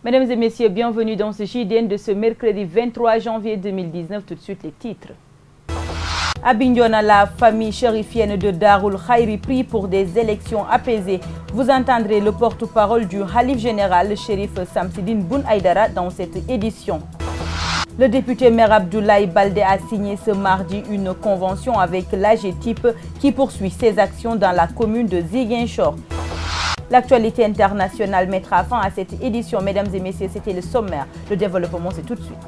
Mesdames et messieurs, bienvenue dans ce JDN de ce mercredi 23 janvier 2019. Tout de suite les titres. À Bignona, la famille chérifienne de Darul Khairi prie pour des élections apaisées. Vous entendrez le porte-parole du Khalif général, le shérif Samsidine Boun Aïdara, dans cette édition. Le député maire Abdoulaye Baldé a signé ce mardi une convention avec l'AGETIP qui poursuit ses actions dans la commune de Ziguinchor. L'actualité internationale mettra fin à cette édition. Mesdames et messieurs, c'était le sommaire. Le développement, c'est tout de suite.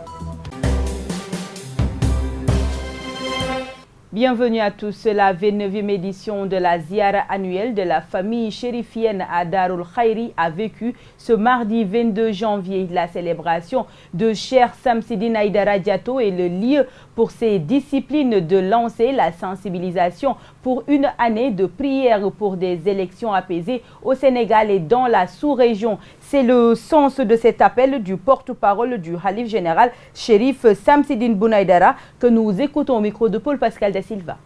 Bienvenue à tous. La 29e édition de la Ziara annuelle de la famille chérifienne à Darul Khairi a vécu ce mardi 22 janvier. La célébration de Cheikh Samsidine Aïdara Diato est le lieu pour ces disciplines de lancer la sensibilisation pour une année de prière pour des élections apaisées au Sénégal et dans la sous-région. C'est le sens de cet appel du porte-parole du Khalif général, Chérif Samsidine Boun Aïdara, que nous écoutons au micro de Paul Pascal Da Silva.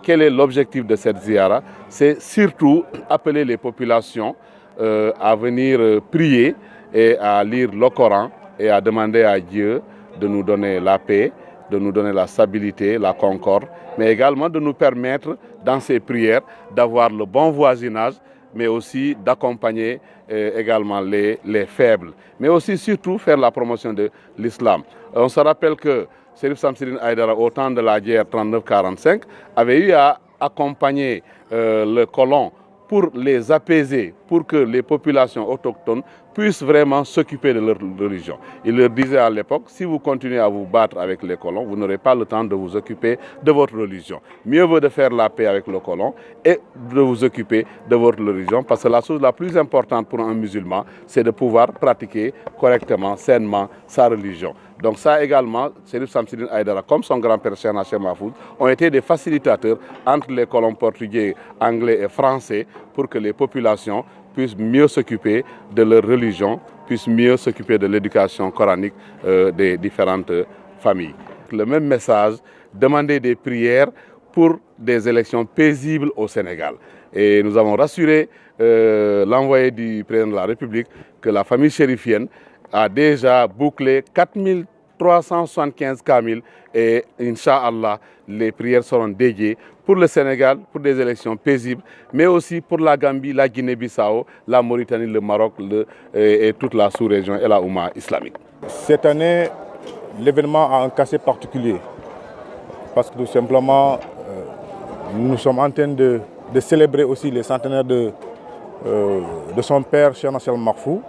Quel est l'objectif de cette ziara? C'est surtout appeler les populations à venir prier et à lire le Coran et à demander à Dieu de nous donner la paix, de nous donner la stabilité, la concorde, mais également de nous permettre dans ces prières d'avoir le bon voisinage, mais aussi d'accompagner également les faibles, mais aussi surtout faire la promotion de l'islam. On se rappelle que Chérif Samsidine Aïdara, au temps de la guerre 39-45, avait eu à accompagner le colon pour les apaiser, pour que les populations autochtones puissent vraiment s'occuper de leur religion. Il leur disait à l'époque, si vous continuez à vous battre avec les colons, vous n'aurez pas le temps de vous occuper de votre religion. Mieux vaut de faire la paix avec le colon et de vous occuper de votre religion, parce que la chose la plus importante pour un musulman, c'est de pouvoir pratiquer correctement, sainement sa religion. Donc ça également, Chérif Samsidine Aïdara, comme son grand-père Cheikh Nacher Mahfouz, ont été des facilitateurs entre les colons portugais, anglais et français pour que les populations puissent mieux s'occuper de leur religion, puissent mieux s'occuper de l'éducation coranique des différentes familles. Le même message, demander des prières pour des élections paisibles au Sénégal. Et nous avons rassuré l'envoyé du président de la République que la famille chérifienne a déjà bouclé 4375 kamils et Inch'Allah, les prières seront dédiées pour le Sénégal, pour des élections paisibles, mais aussi pour la Gambie, la Guinée-Bissau, la Mauritanie, le Maroc et toute la sous-région et la Oumma islamique. Cette année, l'événement a un cachet particulier parce que tout simplement, nous sommes en train de célébrer aussi les centenaires de son père, Cheikh Nacher Mahfouz.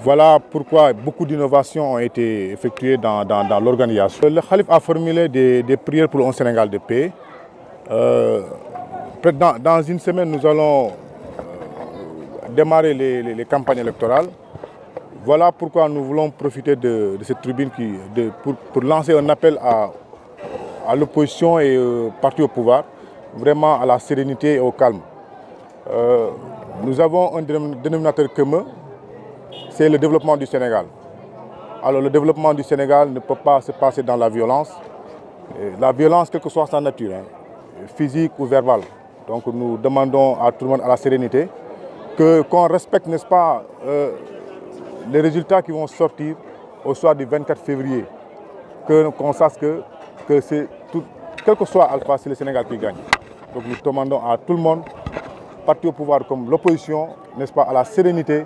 Voilà pourquoi beaucoup d'innovations ont été effectuées dans l'organisation. Le Khalif a formulé des prières pour un Sénégal de paix. Dans une semaine, nous allons démarrer les campagnes électorales. Voilà pourquoi nous voulons profiter de cette tribune pour lancer un appel à l'opposition et aux partis au pouvoir, vraiment à la sérénité et au calme. Nous avons un dénominateur commun, c'est le développement du Sénégal. Alors le développement du Sénégal ne peut pas se passer dans la violence. La violence, quelle que soit sa nature, physique ou verbale. Donc nous demandons à tout le monde à la sérénité, qu'on respecte, n'est-ce pas, les résultats qui vont sortir au soir du 24 février. Qu'on sache que c'est tout, quel que soit Alpha, c'est le Sénégal qui gagne. Donc nous demandons à tout le monde, parti au pouvoir comme l'opposition, n'est-ce pas, à la sérénité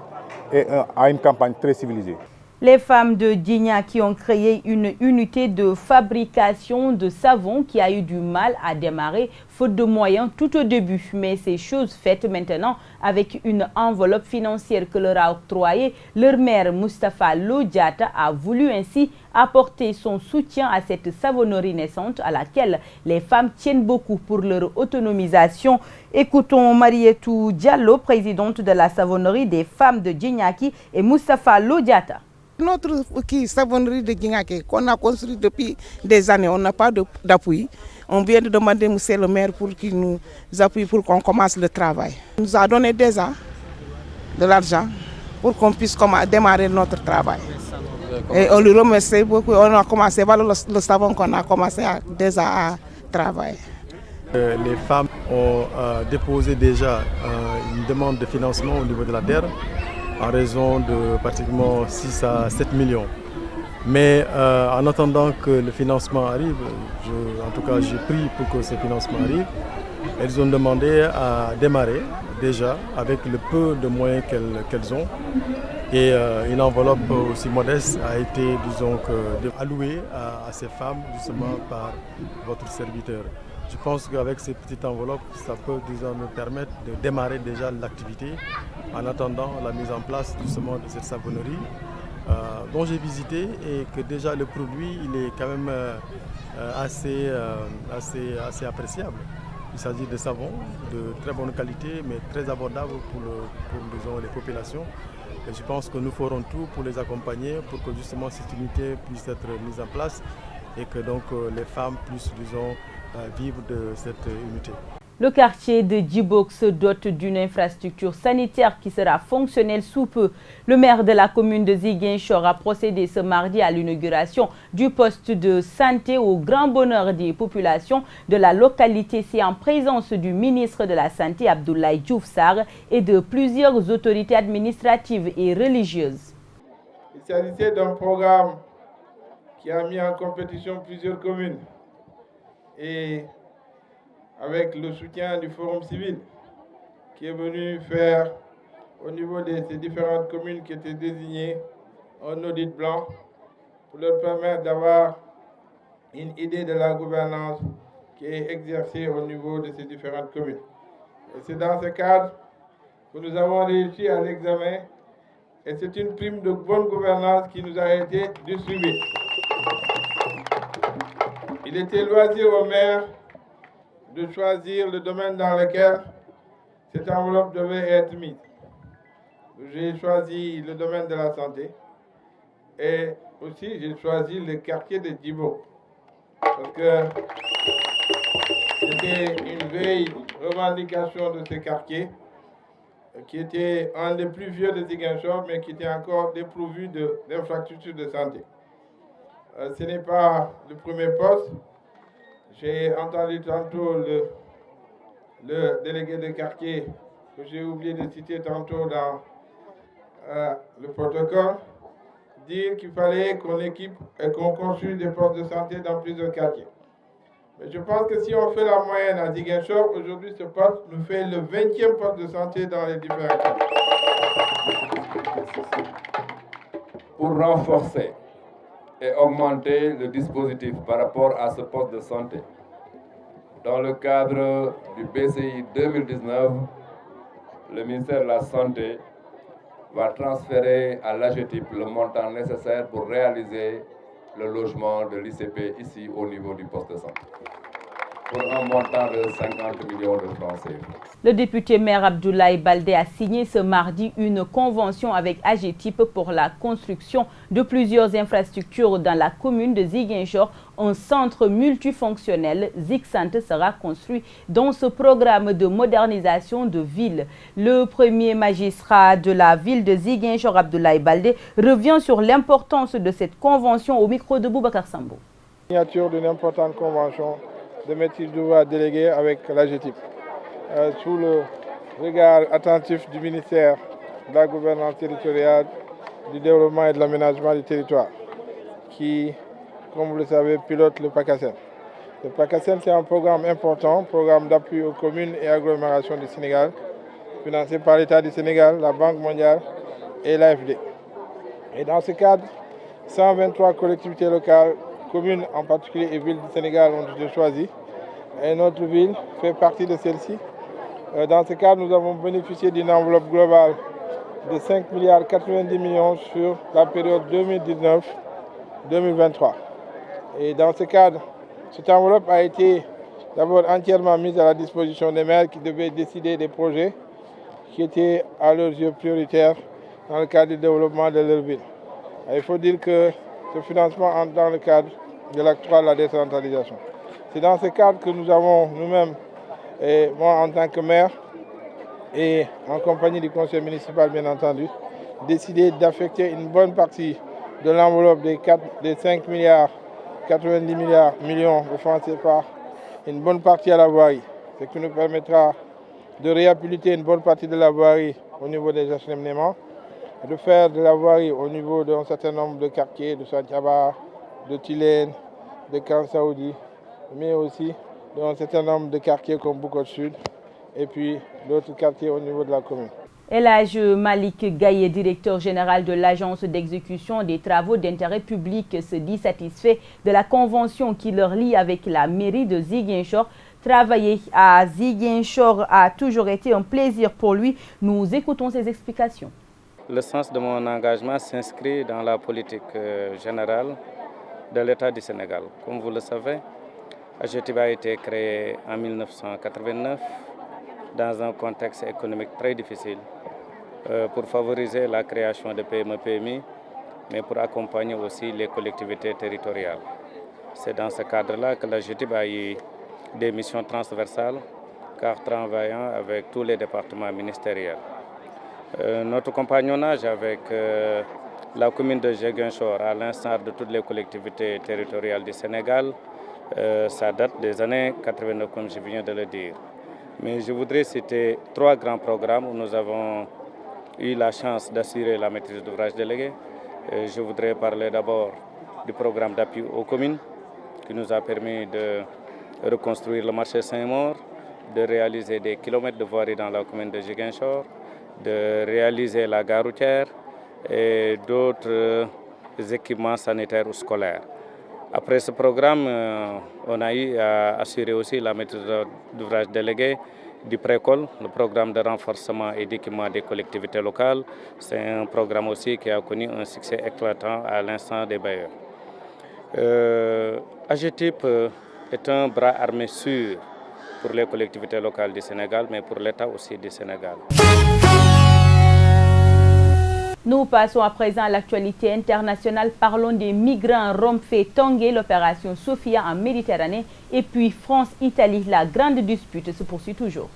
et à une campagne très civilisée. Les femmes de Djigna qui ont créé une unité de fabrication de savon qui a eu du mal à démarrer faute de moyens tout au début. Mais ces choses faites maintenant avec une enveloppe financière que leur a octroyée leur maire Moustapha Lo Diatta a voulu ainsi apporter son soutien à cette savonnerie naissante à laquelle les femmes tiennent beaucoup pour leur autonomisation. Écoutons Marietou Diallo, présidente de la savonnerie des femmes de Djignaki, et Moustapha Lo Diatta. Notre savonnerie de Djignaki qu'on a construit depuis des années, on n'a pas d'appui. On vient de demander M. le maire pour qu'il nous appuie pour qu'on commence le travail. Il nous a donné déjà de l'argent pour qu'on puisse démarrer notre travail. Et on lui remercie beaucoup. On a commencé, voilà le savon qu'on a commencé déjà à travailler. Les femmes ont déposé déjà une demande de financement au niveau de la terre en raison de pratiquement 6 à 7 millions. Mais en attendant que le financement arrive, en tout cas j'ai pris pour que ce financement arrive, elles ont demandé à démarrer déjà avec le peu de moyens qu'elles ont. Et une enveloppe aussi modeste a été, disons, allouée à ces femmes justement par votre serviteur. Je pense qu'avec ces petites enveloppes, ça peut disons, nous permettre de démarrer déjà l'activité en attendant la mise en place justement de cette savonnerie dont j'ai visité et que déjà le produit il est quand même assez appréciable. Il s'agit de savon de très bonne qualité mais très abordable pour disons, les populations. Et je pense que nous ferons tout pour les accompagner pour que justement cette unité puisse être mise en place et que donc les femmes puissent disons, vivre de cette unité. Le quartier de Djibok se dote d'une infrastructure sanitaire qui sera fonctionnelle sous peu. Le maire de la commune de Ziguinchor a procédé ce mardi à l'inauguration du poste de santé au grand bonheur des populations de la localité. C'est en présence du ministre de la Santé Abdoulaye Diouf Sarr et de plusieurs autorités administratives et religieuses. Il s'agissait d'un programme qui a mis en compétition plusieurs communes et avec le soutien du Forum civil qui est venu faire au niveau de ces différentes communes qui étaient désignées un audit blanc pour leur permettre d'avoir une idée de la gouvernance qui est exercée au niveau de ces différentes communes. Et c'est dans ce cadre que nous avons réussi à l'examen et c'est une prime de bonne gouvernance qui nous a été distribuée. Il était loisir au maire de choisir le domaine dans lequel cette enveloppe devait être mise. J'ai choisi le domaine de la santé et aussi j'ai choisi le quartier de Djibok parce que c'était une vieille revendication de ce quartier qui était un des plus vieux de Ziguinchor mais qui était encore dépourvu d'infrastructures de santé. Ce n'est pas le premier poste. J'ai entendu tantôt le délégué de quartier que j'ai oublié de citer tantôt dans le protocole dire qu'il fallait qu'on équipe et qu'on construise des postes de santé dans plusieurs quartiers. Mais je pense que si on fait la moyenne à Ziguinchor, aujourd'hui ce poste nous fait le 20e poste de santé dans les différents quartiers. Pour renforcer et augmenter le dispositif par rapport à ce poste de santé. Dans le cadre du BCI 2019, le ministère de la Santé va transférer à l'AGETIP le montant nécessaire pour réaliser le logement de l'ICP ici au niveau du poste de santé, pour un montant de 50 millions de francs CFA. Le député maire Abdoulaye Baldé a signé ce mardi une convention avec AGETIP pour la construction de plusieurs infrastructures dans la commune de Ziguinchor. Un centre multifonctionnel, ZigSante, sera construit dans ce programme de modernisation de ville. Le premier magistrat de la ville de Ziguinchor, Abdoulaye Baldé, revient sur l'importance de cette convention au micro de Boubacar Sambo. Signature d'une importante convention de maîtrise d'ouvrage déléguée avec l'AGETIP. Sous le regard attentif du ministère de la gouvernance territoriale, du développement et de l'aménagement du territoire, qui, comme vous le savez, pilote le PACASEN. Le PACASEN, c'est un programme important, programme d'appui aux communes et agglomérations du Sénégal, financé par l'État du Sénégal, la Banque mondiale et l'AFD. Et dans ce cadre, 123 collectivités locales, communes en particulier et villes du Sénégal ont été choisies. Et notre ville fait partie de celle-ci. Dans ce cadre, nous avons bénéficié d'une enveloppe globale de 5 milliards 90 millions sur la période 2019-2023. Et dans ce cadre, cette enveloppe a été d'abord entièrement mise à la disposition des maires qui devaient décider des projets qui étaient à leurs yeux prioritaires dans le cadre du développement de leur ville. Et il faut dire que ce financement entre dans le cadre de l'acte 3 de la décentralisation. C'est dans ce cadre que nous avons nous-mêmes, et moi en tant que maire, et en compagnie du conseil municipal bien entendu, décidé d'affecter une bonne partie de l'enveloppe des 5 milliards 90 millions de francs CFA, une bonne partie à la voirie, ce qui nous permettra de réhabiliter une bonne partie de la voirie au niveau des acheminements de faire de la voirie au niveau d'un certain nombre de quartiers, de Santhiaba, de Tilène, de Camp Saoudi, mais aussi d'un certain nombre de quartiers comme Bukot Sud et puis d'autres quartiers au niveau de la commune. Elhadj Malik Gaye, directeur général de l'Agence d'exécution des travaux d'intérêt public, se dit satisfait de la convention qui leur lie avec la mairie de Ziguinchor. Travailler à Ziguinchor a toujours été un plaisir pour lui. Nous écoutons ses explications. Le sens de mon engagement s'inscrit dans la politique générale de l'État du Sénégal. Comme vous le savez, AGETIP a été créé en 1989 dans un contexte économique très difficile pour favoriser la création de PME-PMI, mais pour accompagner aussi les collectivités territoriales. C'est dans ce cadre-là que l'AGETIP a eu des missions transversales, car travaillant avec tous les départements ministériels. Notre compagnonnage avec la commune de Ziguinchor, à l'instar de toutes les collectivités territoriales du Sénégal, ça date des années 89, comme je viens de le dire. Mais je voudrais citer 3 grands programmes où nous avons eu la chance d'assurer la maîtrise d'ouvrage délégué. Je voudrais parler d'abord du programme d'appui aux communes qui nous a permis de reconstruire le marché Saint-Maur, de réaliser des kilomètres de voirie dans la commune de Ziguinchor, de réaliser la gare routière et d'autres équipements sanitaires ou scolaires. Après ce programme, on a eu à assurer aussi la maîtrise d'ouvrage délégué du Précol, le programme de renforcement et d'équipement des collectivités locales. C'est un programme aussi qui a connu un succès éclatant à l'instant des bailleurs. AGETIP est un bras armé sûr pour les collectivités locales du Sénégal, mais pour l'État aussi du Sénégal. Nous passons à présent à l'actualité internationale. Parlons des migrants Romfé Tanguay, l'opération Sophia en Méditerranée. Et puis France-Italie, la grande dispute se poursuit toujours.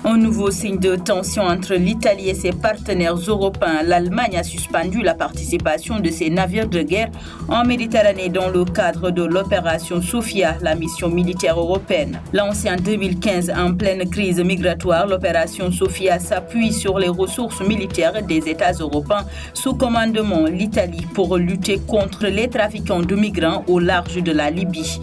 Un nouveau signe de tension entre l'Italie et ses partenaires européens. L'Allemagne a suspendu la participation de ses navires de guerre en Méditerranée dans le cadre de l'opération Sophia, la mission militaire européenne. Lancée en 2015 en pleine crise migratoire, l'opération Sophia s'appuie sur les ressources militaires des États européens sous commandement l'Italie pour lutter contre les trafiquants de migrants au large de la Libye.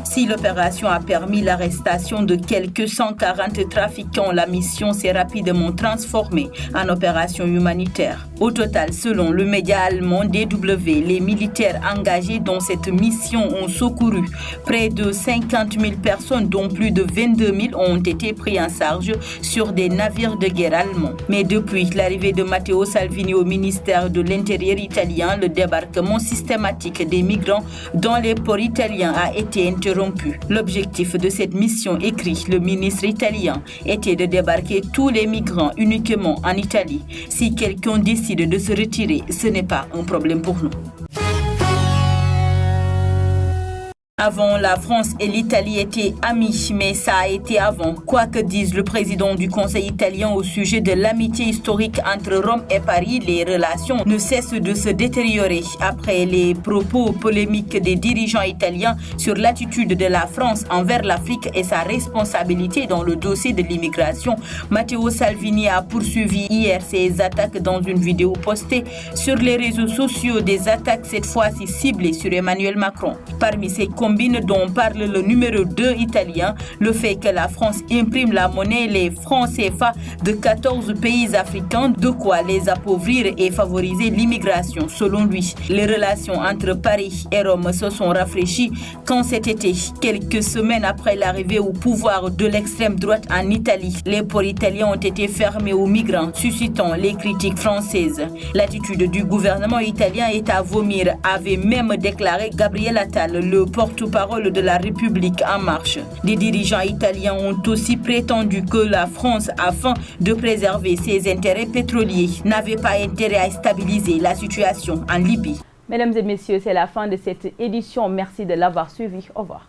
Si l'opération a permis l'arrestation de quelques 140 trafiquants, la mission s'est rapidement transformée en opération humanitaire. Au total, selon le média allemand DW, les militaires engagés dans cette mission ont secouru près de 50 000 personnes, dont plus de 22 000 ont été pris en charge sur des navires de guerre allemands. Mais depuis l'arrivée de Matteo Salvini au ministère de l'Intérieur italien, le débarquement systématique des migrants dans les ports italiens a été interrompu. L'objectif de cette mission, écrit le ministre italien, était de débarquer tous les migrants uniquement en Italie. Si quelqu'un décide de se retirer, ce n'est pas un problème pour nous. Avant, la France et l'Italie étaient amis, mais ça a été avant. Quoi que dise le président du Conseil italien au sujet de l'amitié historique entre Rome et Paris, les relations ne cessent de se détériorer. Après les propos polémiques des dirigeants italiens sur l'attitude de la France envers l'Afrique et sa responsabilité dans le dossier de l'immigration, Matteo Salvini a poursuivi hier ses attaques dans une vidéo postée sur les réseaux sociaux, des attaques cette fois-ci ciblées sur Emmanuel Macron. Parmi ces dont parle le numéro 2 italien, le fait que la France imprime la monnaie, les francs CFA de 14 pays africains, de quoi les appauvrir et favoriser l'immigration. Selon lui, les relations entre Paris et Rome se sont rafraîchies quand cet été, quelques semaines après l'arrivée au pouvoir de l'extrême droite en Italie, les ports italiens ont été fermés aux migrants, suscitant les critiques françaises. L'attitude du gouvernement italien est à vomir, avait même déclaré Gabriel Attal, le porte-parole de la République en marche. Des dirigeants italiens ont aussi prétendu que la France, afin de préserver ses intérêts pétroliers, n'avait pas intérêt à stabiliser la situation en Libye. Mesdames et messieurs, c'est la fin de cette édition. Merci de l'avoir suivi. Au revoir.